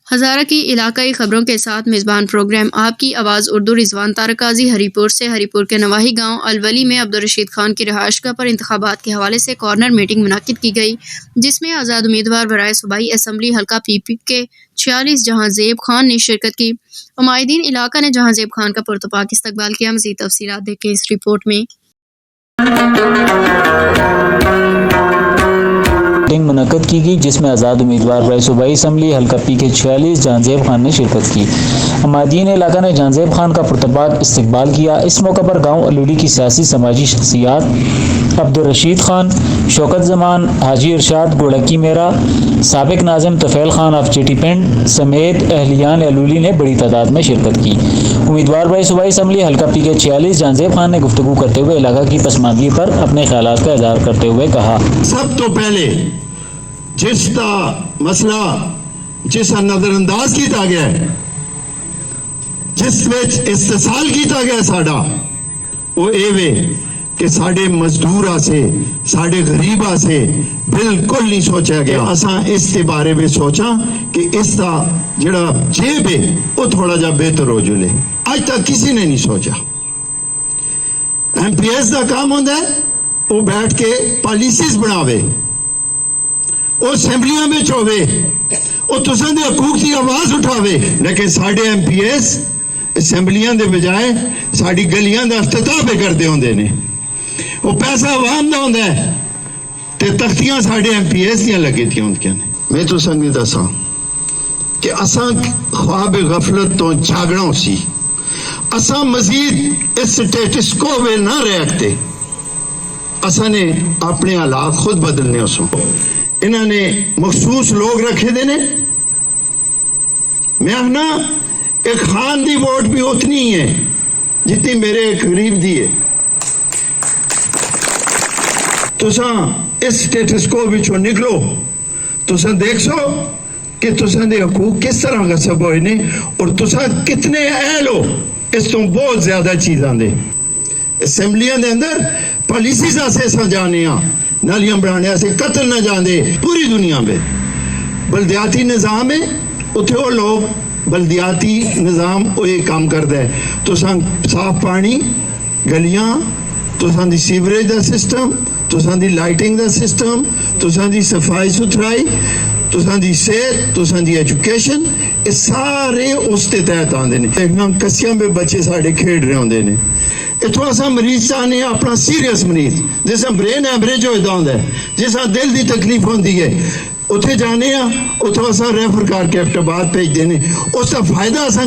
हज़ारा की इलाकाई ख़बरों के साथ मेज़बान प्रोग्राम आपकी आवाज़ उर्दू रिजवान तारक काजी हरीपुर से। हरीपुर के नवाही गांव अलवली में अब्दुल रशीद खान की रिहाइशगाह पर इंतखाबात के हवाले से कॉर्नर मीटिंग मुनक्किद की गई, जिसमें आज़ाद उम्मीदवार बराए सूबाई असम्बली हल्का पीपी के 46 जहांज़ेब खान ने शिरकत की। उमाइदीन इलाका ने जहांज़ेब खान का पुरतपाक इस्तकबाल किया। मज़ीद तफसीलात देखें इस रिपोर्ट में। मीटिंग मुनक्किद की गई, जिसमें आज़ाद उम्मीदवार बराए सूबाई असम्बली हल्का पी के 46 जहांज़ेब खान ने शिरकत की। हमादीन इलाका ने जहांज़ेब खान का पुरतपाक इस्तकबाल किया। इस मौके पर गाँव अलूली की सियासी समाजी शख्सियात अब्दुल रशीद खान, शौकत जमान, हाजी इरशाद गोड़की मेरा, साबिक नाज़िम तफ़ैल खान ऑफ चेटी पिंड समेत अहलियान अलूली ने बड़ी तादाद में शिरकत की। उम्मीदवार बराए सूबाई असम्बली हल्का पी के 46 जहांज़ेब खान ने गुफ्तगू करते हुए इलाका की पसमानदगी पर अपने ख्यालात का इज़हार करते हुए कहा, सब तो पहले जिसका मसला जिसा नजरअंदाज किया गया है, जिस विच इस्तेसाल किया गया साडा, वो ये वे कि साडे मजदूर से साडे गरीबा से बिल्कुल नहीं सोचा गया। असा इस बारे में सोचा कि इसका जड़ा जेब है वो थोड़ा जा बेहतर हो जुले। आज तक किसी ने नहीं सोचा। MPS का काम होता है वो बैठ के पॉलिसीज बनावे, वो असैम्बलियां में होवे, वो तुसां दे हकूक की आवाज उठावे। लेकिन साडे MPS असैम्बलियां दे बजाय साडी गलियां दा इफ्तिताह पे करदे होंदे ने। वो पैसा आवाम दा होंदा है ते तख्तियां साडे MPS दियां लगी दियां होंदियां ने। मैं तुसां नूं दसां कि असां ख्वाब गफलत तो जागना सी। असां मजीद इस स्टेटस को वे ना रखते। असां ने अपने हालात खुद बदलने उसों। इन्होंने मखसूस लोग रखे दे ने। मैं आखना एक खान दी वोट भी उतनी ही है जितनी मेरे एक गरीब दी है। तुसां इस स्टेटस को विचों निकलो, तुसां देख सो कि तुसां दे हकूक किस तरह गसब होए ने और तुसां कितने अहल हो। इस तो बहुत ज्यादा चीज़ां दे असैम्बलियां दे अंदर पॉलिसीज असें सजाने नालियां बनाने से कतल न जाने। पूरी दुनिया में बल्दियाती निज़ाम है, उथे वो लोग बल्दियाती निज़ाम वो ये काम करता है। तुसां साफ पानी, गलियां, तुसां दी सीवरेज का सिस्टम, तुसां दी लाइटिंग का सिस्टम, तुसां दी सफाई सुथराई, तुसां दी सेहत, तुसां दी एजुकेशन, ये सारे उस ते तहत आते हैं। कस्सियां में बच्चे साढ़े खेड रहे होंगे ने। इतों असा मरीज चाहने अपना सीरियस मरीज जिसा ब्रेन एवरेज होता होंगे, जिसा दिल की तकलीफ होती है, उत्थे जाने उतो असा रेफर करके अहमदाबाद भेजते हैं। उसका फायदा असा